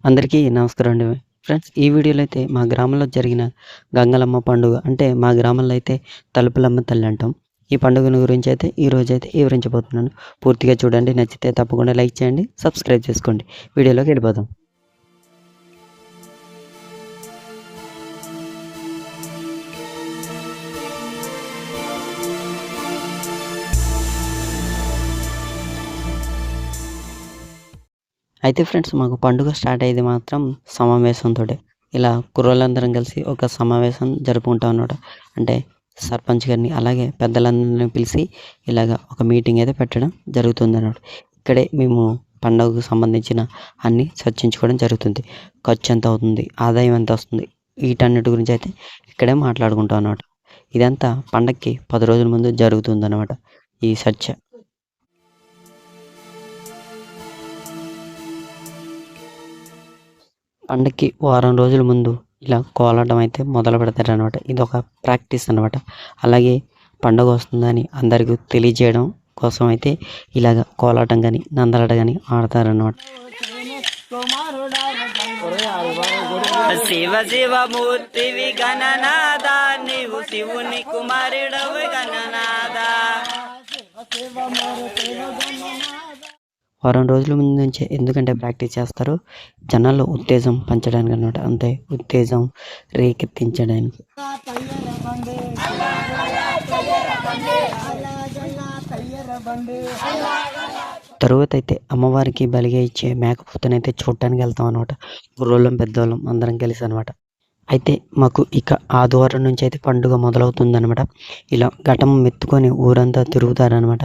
అందరికీ నమస్కారం అండి. ఫ్రెండ్స్ ఈ వీడియోలో అయితే మా గ్రామంలో జరిగిన గంగలమ్మ పండుగ అంటే మా గ్రామంలో అయితే తలుపులమ్మ తల్లి అంటాం. ఈ పండుగను గురించి అయితే ఈరోజైతే వివరించబోతున్నాను. పూర్తిగా చూడండి. నచ్చితే తప్పకుండా లైక్ చేయండి. సబ్స్క్రైబ్ చేసుకోండి. వీడియోలోకి వెళ్ళిపోదాం. అయితే ఫ్రెండ్స్ మాకు పండుగ స్టార్ట్ అయ్యేది మాత్రం సమావేశంతోటే. ఇలా కుర్రోళ్ళందరం కలిసి ఒక సమావేశం జరుపుకుంటాం అన్నమాట. అంటే సర్పంచ్ గారిని అలాగే పెద్దలందరిని పిలిచి ఇలాగ ఒక మీటింగ్ అయితే పెట్టడం జరుగుతుందన్నమాట. ఇక్కడే మేము పండుగకు సంబంధించిన అన్నీ చర్చించుకోవడం జరుగుతుంది. ఖర్చు ఎంత అవుతుంది, ఆదాయం ఎంత వస్తుంది, వీటన్నిటి గురించి అయితే ఇక్కడే మాట్లాడుకుంటాం అన్నమాట. ఇదంతా పండగకి 10 రోజుల ముందు జరుగుతుందన్నమాట ఈ చర్చ. పండగకి వారం రోజుల ముందు ఇలా కోలాటం అయితే మొదలు పెడతారనమాట. ఇదొక ప్రాక్టీస్ అనమాట. అలాగే పండుగ వస్తుందని అందరికీ తెలియజేయడం కోసం అయితే ఇలాగ కోలాటం కానీ నందలాట కానీ ఆడతారనమాట. శివ శివ మూర్తివి గణనాద, నీవు శివుని కుమారుడవు గణనాద. వారం రోజుల ముందు నుంచే ఎందుకంటే ప్రాక్టీస్ చేస్తారు, జనాల్లో ఉత్తేజం పంచడానికి అనమాట. అంతే, ఉత్తేజం రేకెత్తించడానికి. తరువాత అయితే అమ్మవారికి బలిగా ఇచ్చే మేకపోతనైతే చూడటానికి వెళ్తాం అనమాట. గుర్రోళ్ళం పెద్దోళ్ళం అందరం కలిసి అనమాట. అయితే మాకు ఇక ఆదివారం నుంచి అయితే పండుగ మొదలవుతుందనమాట. ఇలా ఘటం మెత్తుకొని ఊరంతా తిరుగుతారనమాట.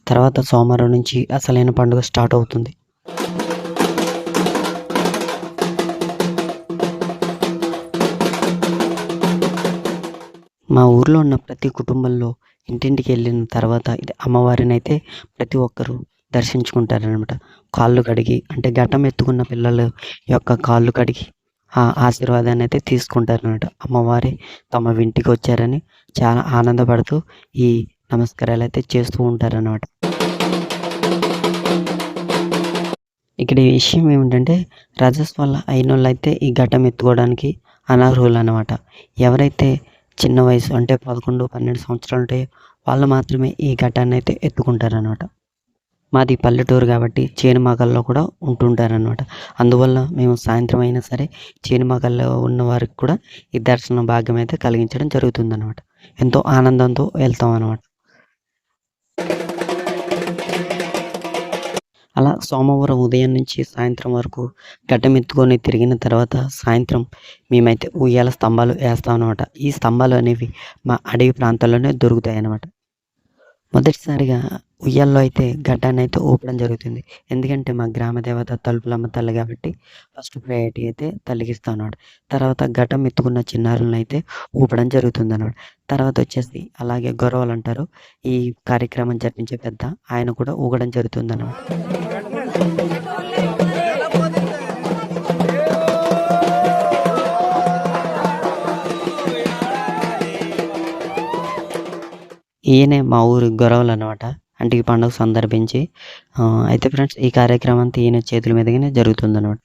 తర్వాత సోమవారం నుంచి అసలైన పండుగ స్టార్ట్ అవుతుంది. మా ఊర్లో ఉన్న ప్రతి కుటుంబంలో ఇంటింటికి వెళ్ళిన తర్వాత ఇది అమ్మవారిని అయితే ప్రతి ఒక్కరూ దర్శించుకుంటారనమాట. కాళ్ళు కడిగి అంటే ఘటం ఎత్తుకున్న పిల్లల యొక్క కాళ్ళు కడిగి ఆ ఆశీర్వాదాన్ని అయితే తీసుకుంటారనమాట. అమ్మవారి తమ ఇంటికి వచ్చారని చాలా ఆనందపడుతూ ఈ నమస్కారాలు అయితే చేస్తూ ఉంటారనమాట. ఇక్కడ ఈ విషయం ఏమిటంటే రజస్ వల్ల అయినోళ్ళు అయితే ఈ ఘటం ఎత్తుకోవడానికి అనర్హులు అనమాట. ఎవరైతే చిన్న వయసు అంటే 11, 12 సంవత్సరాలు ఉంటాయో వాళ్ళు మాత్రమే ఈ ఘటాన్ని అయితే ఎత్తుకుంటారనమాట. మాది పల్లెటూరు కాబట్టి చేనుమగల్లో కూడా ఉంటుంటారనమాట. అందువల్ల మేము సాయంత్రం అయినా సరే చేనుమగల్లో ఉన్న వారికి కూడా ఈ దర్శన భాగ్యం అయితే కలిగించడం జరుగుతుందన్నమాట. ఎంతో ఆనందంతో వెళ్తాం అనమాట. అలా సోమవారం ఉదయం నుంచి సాయంత్రం వరకు ఘటం ఎత్తుకొని తిరిగిన తర్వాత సాయంత్రం మేమైతే ఉయ్యాల స్తంభాలు వేస్తాం అనమాట. ఈ స్తంభాలు అనేవి మా అడవి ప్రాంతాల్లోనే దొరుకుతాయి అన్నమాట. మొదటిసారిగా ఉయ్యాల్లో అయితే ఘటాన్ని అయితే ఊపడం జరుగుతుంది. ఎందుకంటే మా గ్రామ దేవత తలుపులమ్మ తల్లి కాబట్టి ఫస్ట్ ప్రయారిటీ అయితే తల్లికి ఇస్తాం అన్నమాట. తర్వాత ఘటం ఎత్తుకున్న చిన్నారులను అయితే ఊపడం జరుగుతుంది అన్నమాట. తర్వాత వచ్చేసి అలాగే గొరవలు అంటారు. ఈ కార్యక్రమం జరిపించే పెద్ద ఆయన కూడా ఊగడం జరుగుతుంది అన్నమాట. ఈయనే మా ఊరి గొరవలు అనమాట. అంటే ఈ పండుగ సందర్భించి అయితే ఫ్రెండ్స్ ఈ కార్యక్రమం అంతా ఈయన చేతుల మీదుగానే జరుగుతుందన్నమాట.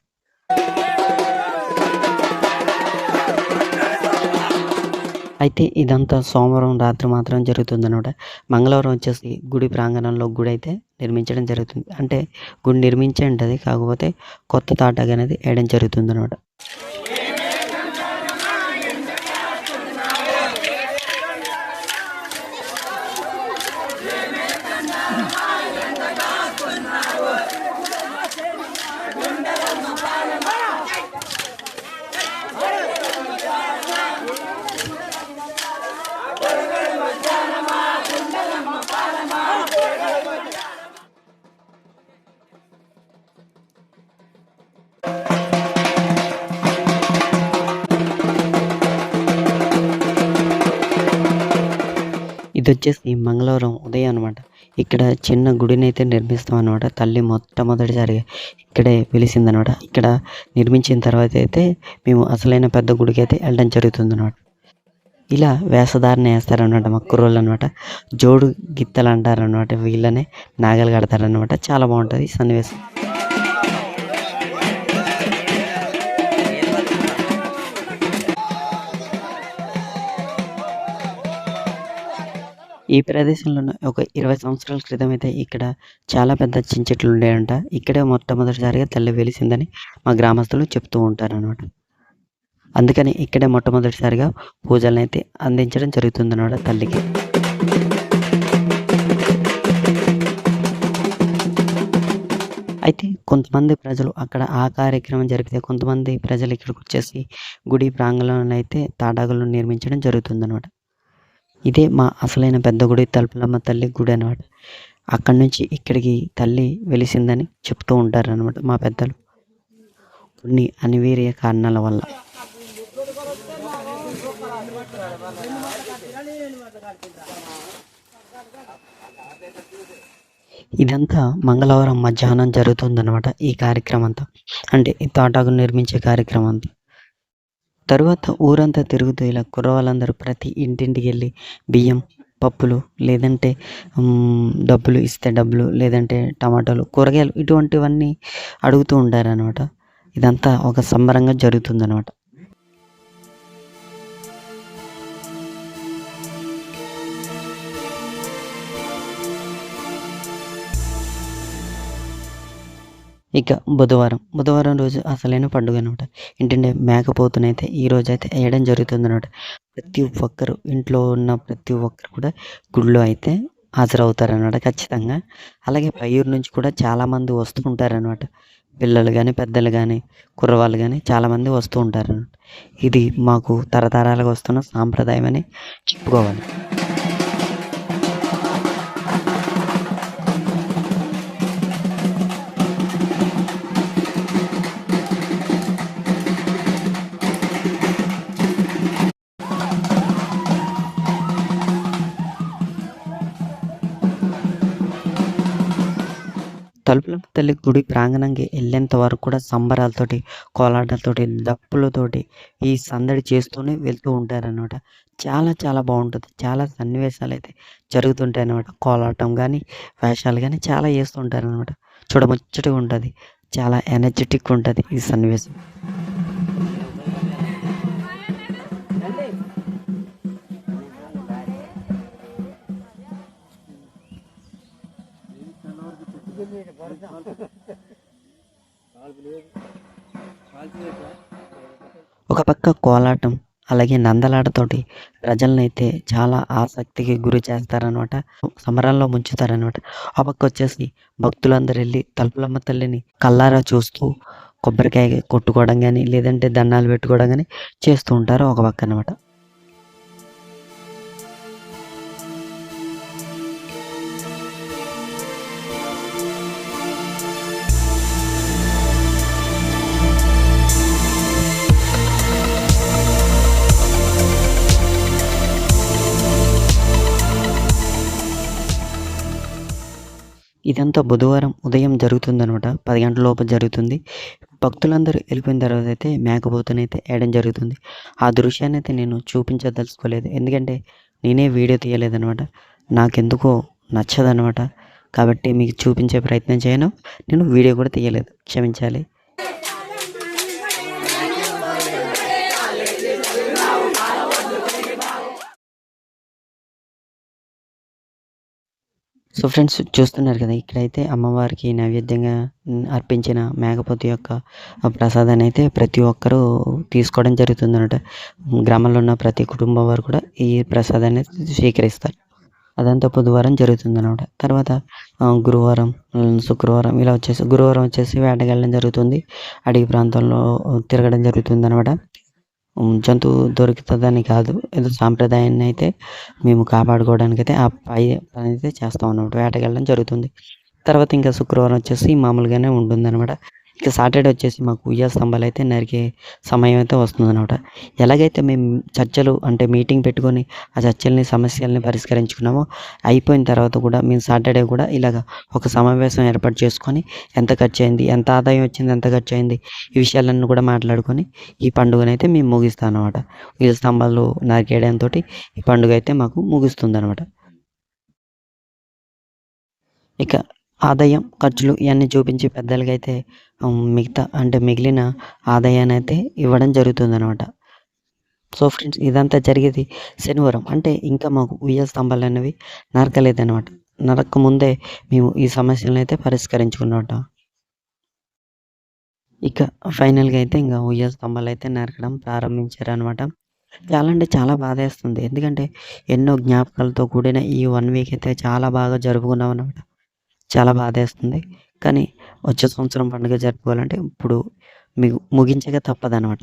అయితే ఇదంతా సోమవారం రాత్రి మాత్రం జరుగుతుందన్నమాట. మంగళవారం వచ్చేసి గుడి ప్రాంగణంలో గుడి అయితే నిర్మించడం జరుగుతుంది. అంటే గుడి నిర్మించే ఉంటుంది, కాకపోతే కొత్త తాటాకు అనేది వేయడం జరుగుతుందన్నమాట. ఇది వచ్చేసి మంగళవారం ఉదయం అనమాట. ఇక్కడ చిన్న గుడిని అయితే నిర్మిస్తాం అనమాట. తల్లి మొట్టమొదటిసారిగా ఇక్కడే వెలిసిందనమాట. ఇక్కడ నిర్మించిన తర్వాత అయితే మేము అసలైన పెద్ద గుడికి అయితే వెళ్ళడం జరుగుతుందన్నమాట. ఇలా వేషధారణ వేస్తారనమాట మా కుర్రోళ్ళు అనమాట. జోడు గిత్తలు అంటారనమాట. వీళ్ళనే నాగలు కడతారనమాట. చాలా బాగుంటుంది ఈ సన్నివేశం. ఈ ప్రదేశంలోనే ఒక 20 సంవత్సరాల క్రితం అయితే ఇక్కడ చాలా పెద్ద చించెట్లు ఉండేయంట. ఇక్కడే మొట్టమొదటిసారిగా తల్లి వెలిసిందని మా గ్రామస్తులు చెప్తూ ఉంటారనమాట. అందుకని ఇక్కడే మొట్టమొదటిసారిగా పూజలనైతే అందించడం జరుగుతుందనమాట తల్లికి. అయితే కొంతమంది ప్రజలు అక్కడ ఆ కార్యక్రమం జరిపితే, కొంతమంది ప్రజలు ఇక్కడికొచ్చేసి గుడి ప్రాంగణంలో అయితే తాటాకులను నిర్మించడం జరుగుతుందనమాట. ఇదే మా అసలైన పెద్ద గుడి తలుపులమ్మ తల్లి గుడి అనమాట. అక్కడి నుంచి ఇక్కడికి తల్లి వెలిసిందని చెప్తూ ఉంటారనమాట మా పెద్దలు. కొన్ని అనివార్య కారణాల వల్ల. ఇదంతా మంగళవారం మధ్యాహ్నం జరుగుతుందనమాట ఈ కార్యక్రమం అంతా. అంటే ఈ తాటాకులు నిర్మించే కార్యక్రమం అంతా. తరువాత ఊరంతా తిరుగుతూ ఇలా కుర్రవాళ్ళందరూ ప్రతి ఇంటింటికెళ్ళి బియ్యం, పప్పులు, లేదంటే డబ్బులు ఇస్తే డబ్బులు, లేదంటే టమాటాలు, కూరగాయలు ఇటువంటివన్నీ అడుగుతూ ఉంటారనమాట. ఇదంతా ఒక సంబరంగా జరుగుతుందనమాట. ఇక బుధవారం రోజు అసలైన పండుగ అనమాట. ఏంటంటే మేకపోతునైతే ఈరోజైతే వేయడం జరుగుతుందనమాట. ప్రతి ఒక్కరు ఇంట్లో ఉన్న ప్రతి ఒక్కరు కూడా గుడిలో అయితే హాజరవుతారనమాట ఖచ్చితంగా. అలాగే పై ఊరు నుంచి కూడా చాలామంది వస్తూ ఉంటారనమాట. పిల్లలు కానీ, పెద్దలు కానీ, కుర్రవాళ్ళు కానీ చాలామంది వస్తూ ఉంటారనమాట. ఇది మాకు తరతరాలుగా వస్తున్న సాంప్రదాయం అని చెప్పుకోవాలి. తలుపులమ్మ తల్లి గుడి ప్రాంగణంకి వెళ్ళేంత వరకు కూడా సంబరాలతోటి, కోలాటాలతోటి, డప్పులతోటి ఈ సందడి చేస్తూనే వెళ్తూ ఉంటారనమాట. చాలా చాలా బాగుంటుంది. చాలా సన్నివేశాలైతే జరుగుతుంటాయనమాట. కోలాటం కానీ, వేషాలు కానీ చాలా చేస్తూ ఉంటారనమాట. చూడముచ్చటగా ఉంటుంది. చాలా ఎనర్జెటిక్గా ఉంటుంది ఈ సన్నివేశం. ఒక పక్క కోలాటం, అలాగే నందలాటతోటి ప్రజలనైతే చాలా ఆసక్తికి గురి చేస్తారనమాట. సంబరాల్లో ముంచుతారనమాట. ఆ పక్క వచ్చేసి భక్తులందరూ వెళ్ళి తలుపులమ్మ తల్లిని కళ్ళారా చూస్తూ కొబ్బరికాయ కొట్టుకోవడం కానీ, లేదంటే దండాలు పెట్టుకోవడం కానీ చేస్తూ ఉంటారు ఒక పక్క అనమాట. ఇదంతా బుధవారం ఉదయం జరుగుతుందనమాట. 10 గంటల లోపు జరుగుతుంది. భక్తులందరూ వెళ్ళిపోయిన తర్వాత అయితే మేకపోతునైతే వేయడం జరుగుతుంది. ఆ దృశ్యాన్నయితే నేను చూపించదలుచుకోలేదు. ఎందుకంటే నేనే వీడియో తీయలేదనమాట. నాకెందుకో నచ్చదనమాట. కాబట్టి మీకు చూపించే ప్రయత్నం చేయను. నేను వీడియో కూడా తీయలేదు. క్షమించాలి. సో ఫ్రెండ్స్, చూస్తున్నారు కదా, ఇక్కడైతే అమ్మవారికి నైవేద్యంగా అర్పించిన మేకపోతు యొక్క ప్రసాదాన్ని అయితే ప్రతి ఒక్కరూ తీసుకోవడం జరుగుతుందన్నమాట. గ్రామంలో ఉన్న ప్రతి కుటుంబం వారు కూడా ఈ ప్రసాదాన్ని స్వీకరిస్తారు. అదంతా బుధవారం జరుగుతుందన్నమాట. తర్వాత గురువారం, శుక్రవారం ఇలా వచ్చేసి గురువారం వచ్చేసి వేటకెళ్ళడం జరుగుతుంది. అడవి ప్రాంతంలో తిరగడం జరుగుతుందన్నమాట. జంతువు దొరుకుతుందని కాదు, ఏదో సాంప్రదాయాన్ని అయితే మేము కాపాడుకోవడానికైతే ఆ పని అయితే చేస్తాం అన్నమాట. వేటకెళ్ళడం జరుగుతుంది. తర్వాత ఇంకా శుక్రవారం వచ్చేసి మామూలుగానే ఉంటుందన్నమాట. ఇక సాటర్డే వచ్చేసి మాకు ఉయ్యాల స్తంభాలు అయితే నరికే సమయం అయితే వస్తుందన్నమాట. ఎలాగైతే మేము చర్చలు అంటే మీటింగ్ పెట్టుకొని ఆ చర్చల్ని, సమస్యల్ని పరిష్కరించుకున్నామో, అయిపోయిన తర్వాత కూడా మేము సాటర్డే కూడా ఇలాగ ఒక సమావేశం ఏర్పాటు చేసుకొని ఎంత ఖర్చు అయింది, ఎంత ఆదాయం వచ్చింది, ఎంత ఖర్చు అయింది, ఈ విషయాలన్నీ కూడా మాట్లాడుకొని ఈ పండుగనైతే మేము ముగిస్తాం అన్నమాట. ఉయ్యాల స్తంభాలు నరికేయడంతో ఈ పండుగ అయితే మాకు ముగుస్తుందన్నమాట. ఇక ఆదాయం, ఖర్చులు ఇవన్నీ చూపించి పెద్దలకైతే మిగతా అంటే మిగిలిన ఆదాయాన్ని అయితే ఇవ్వడం జరుగుతుందనమాట. సో ఫ్రెండ్స్ ఇదంతా జరిగేది శనివారం. అంటే ఇంకా మాకు ఉయ్యాల స్తంభాలనేవి నరకలేదనమాట. నరకముందే మేము ఈ సమస్యలనైతే పరిష్కరించుకున్నామాట. ఇక ఫైనల్‌గా అయితే ఇంక ఉయ్యాల స్తంభాలైతే నరకడం ప్రారంభించారనమాట. చాలా అంటే చాలా బాధేస్తుంది. ఎందుకంటే ఎన్నో జ్ఞాపకాలతో కూడిన ఈ 1 వీక్ అయితే చాలా బాగా జరుపుకున్నామనమాట. చాలా బాధేస్తుంది. కానీ వచ్చే సంవత్సరం పండుగ జరుపుకోవాలంటే ఇప్పుడు ముగించక తప్పదనమాట.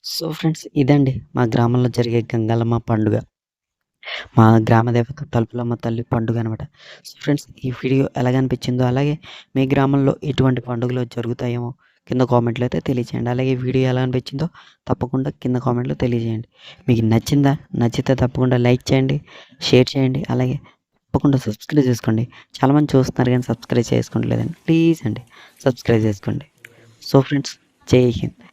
సో ఫ్రెండ్స్ ఇదండి మా గ్రామంలో జరిగే గంగాలమ్మ పండుగ. మా గ్రామ దేవత తలుపులమ్మ తల్లి పండుగ అనమాట. సో ఫ్రెండ్స్ ఈ వీడియో ఎలాగనిపించిందో, అలాగే మీ గ్రామంలో ఎటువంటి పండుగలు జరుగుతాయేమో కింద కామెంట్‌లో అయితే తెలియజేయండి. అలాగే వీడియో ఎలా అనిపించిందో తప్పకుండా కింద కామెంట్‌లో తెలియజేయండి. మీకు నచ్చిందా? నచ్చితే తప్పకుండా లైక్ చేయండి, షేర్ చేయండి. అలాగే తప్పకుండా సబ్స్క్రైబ్ చేసుకోండి. చాలామంది చూస్తున్నారు కానీ సబ్స్క్రైబ్ చేసుకోవట్లేదండి. ప్లీజ్ అండి సబ్స్క్రైబ్ చేసుకోండి. సో ఫ్రెండ్స్ జై హింద్.